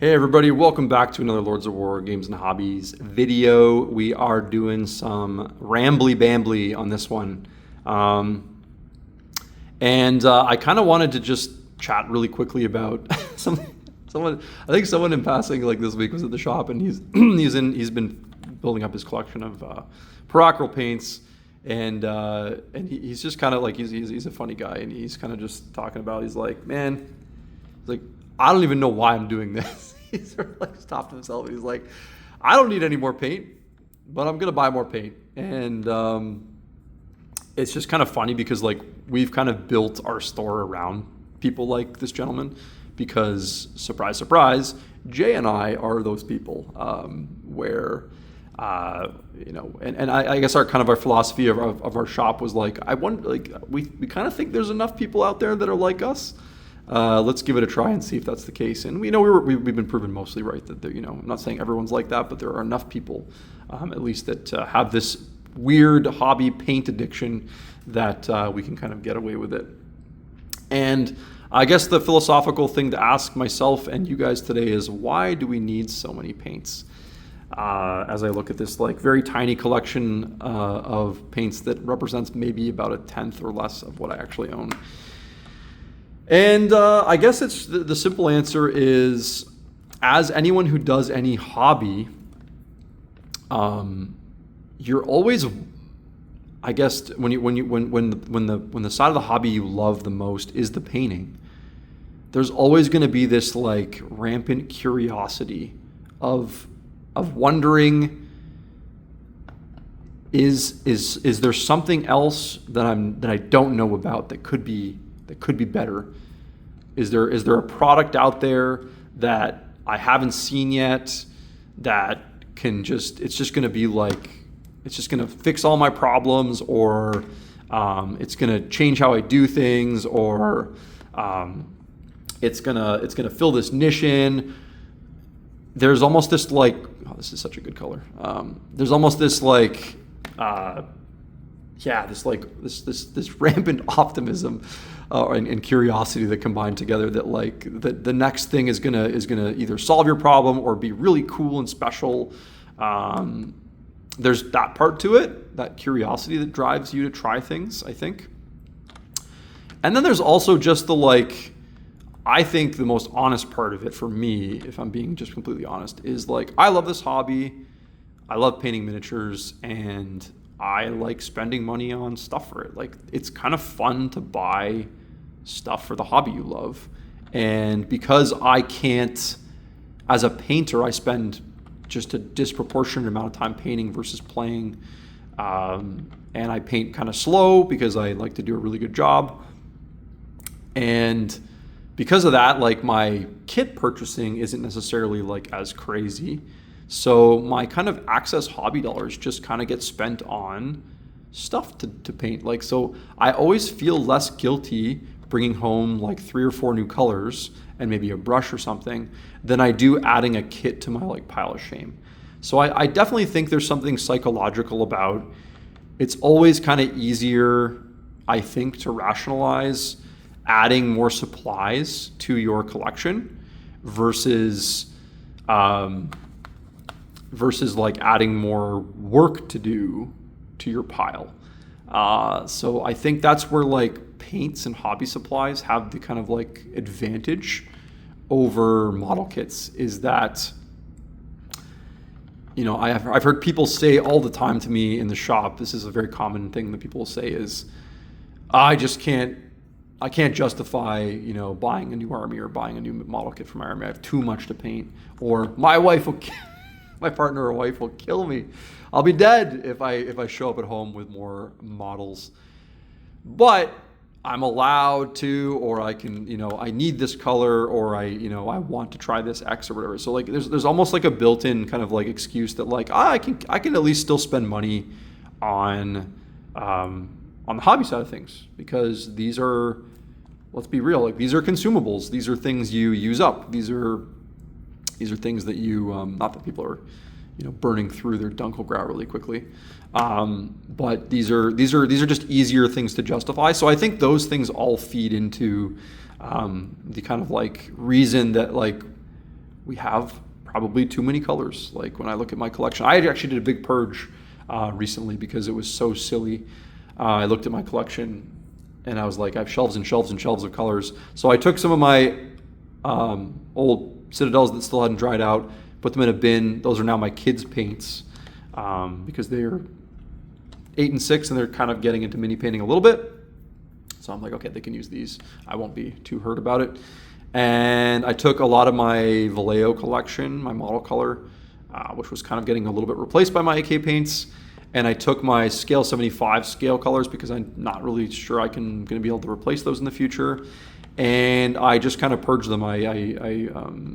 Hey everybody, welcome back to another Lords of War Games and Hobbies video. We are doing some rambly bambly on this one. I kind of wanted to just chat really quickly about someone I think someone in passing like this week was at the shop, and he's he's been building up his collection of parochial paints, and he's just kind of like he's a funny guy, and he's kind of just talking about, he's like, I don't even know why I'm doing this. He sort of like stopped himself. He's like, I don't need any more paint, but I'm gonna buy more paint. And it's just kind of funny because like we've kind of built our store around people like this gentleman, because surprise, surprise, Jay and I are those people where I guess our philosophy of our shop was like, we kind of think there's enough people out there that are like us. Let's give it a try and see if that's the case. And we've been proven mostly right that I'm not saying everyone's like that, but there are enough people, at least, that have this weird hobby paint addiction that we can kind of get away with it. And I guess the philosophical thing to ask myself and you guys today is, why do we need so many paints? As I look at this like very tiny collection of paints that represents maybe about a tenth or less of what I actually own. And I guess it's the simple answer is, as anyone who does any hobby, you're always, I guess, when the side of the hobby you love the most is the painting, there's always going to be this like rampant curiosity of wondering, is there something else that I don't know about that could be better? Is there a product out there that I haven't seen yet that can it's just going to fix all my problems, or it's going to change how I do things, or it's going to fill this niche in. There's almost this like, oh, this is such a good color. There's almost this like this rampant optimism and curiosity that combine together, that like the next thing is gonna either solve your problem or be really cool and special. There's that part to it, that curiosity that drives you to try things, I think. And then there's also just I think the most honest part of it for me, if I'm being just completely honest, is like, I love this hobby. I love painting miniatures, and I like spending money on stuff for it. Like, it's kind of fun to buy stuff for the hobby you love. And because I can't, as a painter, I spend just a disproportionate amount of time painting versus playing. And I paint kind of slow because I like to do a really good job. And because of that, like, my kit purchasing isn't necessarily like as crazy. So my kind of access hobby dollars just kind of get spent on stuff to paint. Like, so I always feel less guilty bringing home like 3 or 4 new colors and maybe a brush or something than I do adding a kit to my like pile of shame. So I definitely think there's something psychological about, it's always kind of easier, I think, to rationalize adding more supplies to your collection versus like adding more work to do to your pile. So I think that's where like paints and hobby supplies have the kind of like advantage over model kits, is that, I've heard people say all the time to me in the shop, this is a very common thing that people will say, is I can't justify, buying a new army or buying a new model kit for my army. I have too much to paint, or my partner or wife will kill me. I'll be dead if I show up at home with more models. But I'm allowed to, or I can, I need this color, or I want to try this X or whatever. So like there's almost like a built-in kind of like excuse that like I can at least still spend money on the hobby side of things, because these are, let's be real, like these are consumables. These are things you use up. These are things that you, not that people are, burning through their Dunkelgrau really quickly, but these are just easier things to justify. So I think those things all feed into the kind of like reason that like we have probably too many colors. Like when I look at my collection, I actually did a big purge recently because it was so silly. I looked at my collection and I was like, I have shelves and shelves and shelves of colors. So I took some of my old Citadels that still hadn't dried out, put them in a bin. Those are now my kids' paints because they're 8 and 6 and they're kind of getting into mini painting a little bit. So I'm like, okay, they can use these. I won't be too hurt about it. And I took a lot of my Vallejo collection, my model color, which was kind of getting a little bit replaced by my AK paints. And I took my scale 75 scale colors because I'm not really sure going to be able to replace those in the future. And I just kind of purged them. I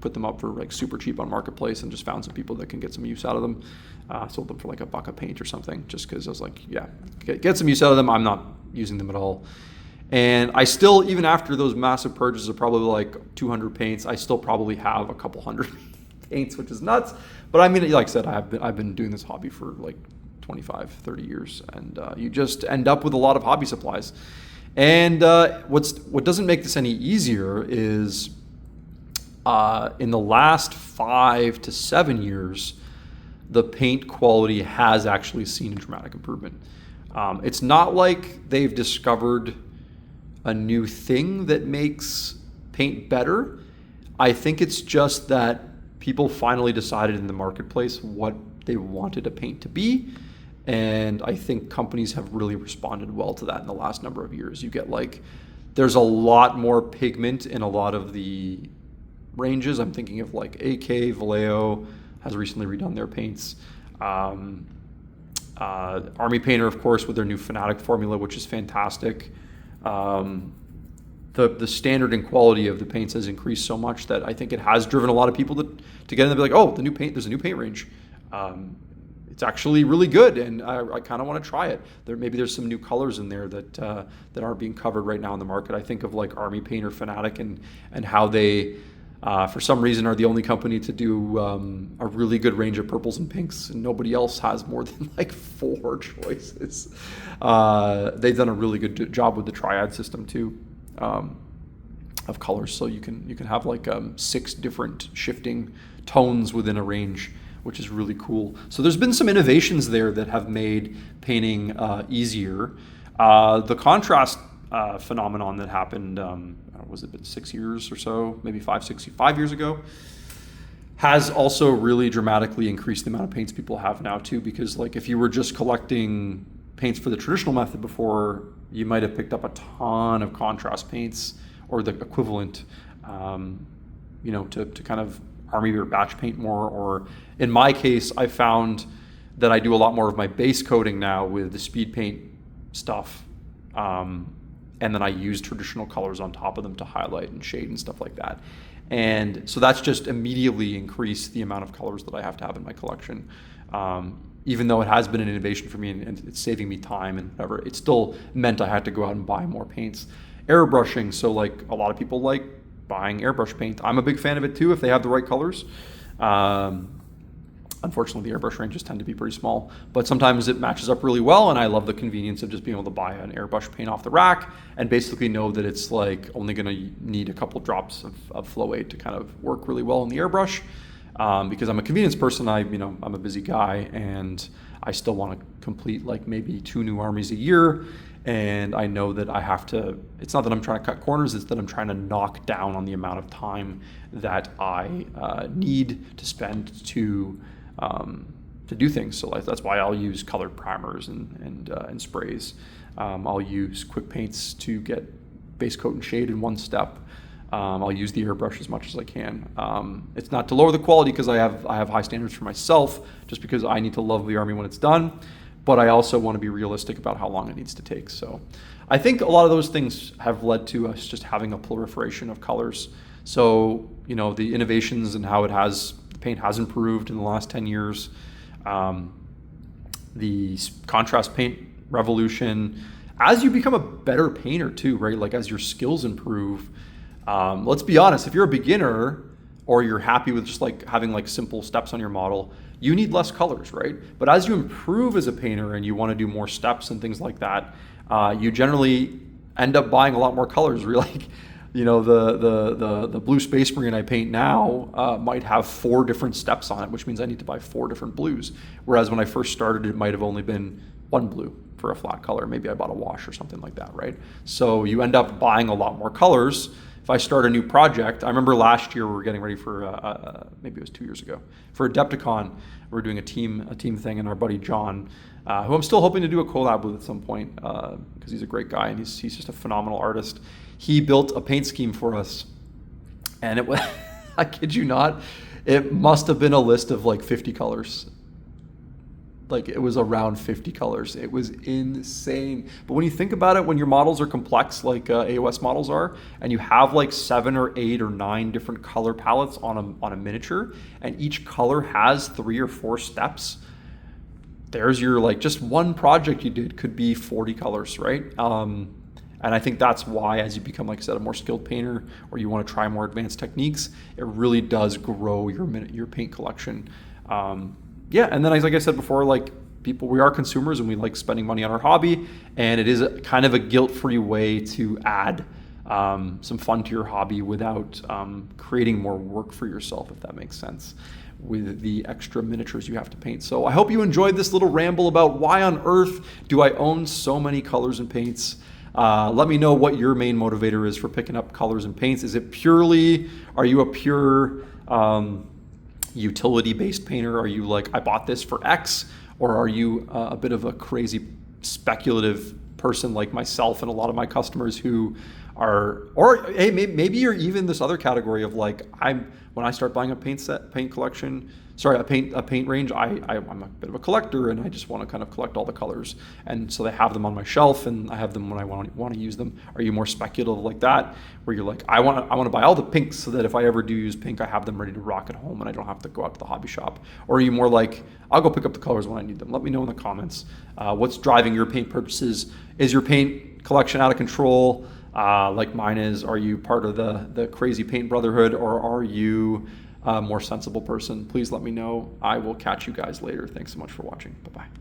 put them up for like super cheap on Marketplace and just found some people that can get some use out of them. Sold them for like $1 a paint or something, just because I was like, yeah, get some use out of them. I'm not using them at all. And I still, even after those massive purchases of probably like 200 paints, I still probably have a couple hundred paints, which is nuts. But I mean, like I said, I've been doing this hobby for like 25, 30 years, and you just end up with a lot of hobby supplies. And what doesn't make this any easier is in the last 5 to 7 years, the paint quality has actually seen a dramatic improvement. It's not like they've discovered a new thing that makes paint better. I think it's just that people finally decided in the marketplace what they wanted a paint to be. And I think companies have really responded well to that in the last number of years. You get there's a lot more pigment in a lot of the ranges. I'm thinking of like AK, Vallejo has recently redone their paints. Army Painter, of course, with their new Fanatic formula, which is fantastic. The standard and quality of the paints has increased so much that I think it has driven a lot of people to get in and be like, oh, there's a new paint range. It's actually really good, and I kind of want to try it. Maybe there's some new colors in there that aren't being covered right now in the market. I think of like Army Painter, Fanatic, and how they, for some reason, are the only company to do a really good range of purples and pinks, and nobody else has more than like 4 choices. They've done a really good job with the triad system too, of colors, so you can have like 6 different shifting tones within a range, which is really cool. So there's been some innovations there that have made painting easier. The contrast phenomenon that happened, was it been 6 years or so, maybe 5 years ago, has also really dramatically increased the amount of paints people have now too, because like if you were just collecting paints for the traditional method before, you might have picked up a ton of contrast paints or the equivalent, to kind of army or batch paint more. Or in my case, I found that I do a lot more of my base coating now with the speed paint stuff. And then I use traditional colors on top of them to highlight and shade and stuff like that. And so that's just immediately increased the amount of colors that I have to have in my collection. Even though it has been an innovation for me and it's saving me time and whatever, it still meant I had to go out and buy more paints. Airbrushing, so like a lot of people like buying airbrush paint. I'm a big fan of it too if they have the right colors. Unfortunately, the airbrush ranges tend to be pretty small, but sometimes it matches up really well, and I love the convenience of just being able to buy an airbrush paint off the rack and basically know that it's like only going to need a couple drops of flow aid to kind of work really well in the airbrush. Because I'm a convenience person, I'm a busy guy, and I still want to complete like maybe 2 new armies a year. And I know that I have to, it's not that I'm trying to cut corners, it's that I'm trying to knock down on the amount of time that I need to spend to do things. So that's why I'll use colored primers and sprays. I'll use quick paints to get base coat and shade in one step. I'll use the airbrush as much as I can. It's not to lower the quality because I have high standards for myself, just because I need to love the army when it's done, but I also want to be realistic about how long it needs to take. So I think a lot of those things have led to us just having a proliferation of colors. So, the innovations and how the paint has improved in the last 10 years, the contrast paint revolution, as you become a better painter too, right? Like as your skills improve, let's be honest, if you're a beginner or you're happy with just like having like simple steps on your model, you need less colors, right? But as you improve as a painter and you want to do more steps and things like that, you generally end up buying a lot more colors. the blue Space Marine I paint now might have 4 different steps on it, which means I need to buy 4 different blues. Whereas when I first started, it might have only been 1 blue for a flat color. Maybe I bought a wash or something like that, right? So you end up buying a lot more colors. If I start a new project, I remember last year we were getting ready for maybe it was 2 years ago for Adepticon. We were doing a team thing, and our buddy John, who I'm still hoping to do a collab with at some point because he's a great guy and he's just a phenomenal artist. He built a paint scheme for us, and it was I kid you not, it must have been a list of like 50 colors. Like it was around 50 colors. It was insane. But when you think about it, when your models are complex like AOS models are, and you have like 7 or 8 or 9 different color palettes on a miniature, and each color has 3 or 4 steps, there's your like just one project you did could be 40 colors, right? And I think that's why, as you become, like I said, a more skilled painter, or you want to try more advanced techniques, it really does grow your paint collection. Yeah, and then like I said before, like we are consumers and we like spending money on our hobby, and it is kind of a guilt-free way to add some fun to your hobby without creating more work for yourself, if that makes sense, with the extra miniatures you have to paint. So I hope you enjoyed this little ramble about why on earth do I own so many colors and paints. Let me know what your main motivator is for picking up colors and paints. Is it are you a pure utility-based painter? Are you like, I bought this for X? Or are you a bit of a crazy speculative person like myself and a lot of my customers who are, or hey, maybe you're even this other category of like, when I start buying a paint collection, a paint range, I'm a bit of a collector and I just want to kind of collect all the colors. And so they have them on my shelf and I have them when I want to use them. Are you more speculative like that, where you're like, I want to buy all the pinks so that if I ever do use pink, I have them ready to rock at home and I don't have to go out to the hobby shop? Or are you more like, I'll go pick up the colors when I need them? Let me know in the comments. What's driving your paint purchases? Is your paint collection out of control? Like mine is? Are you part of the crazy paint brotherhood, or are you a more sensible person? Please let me know. I will catch you guys later. Thanks so much for watching. Bye-bye.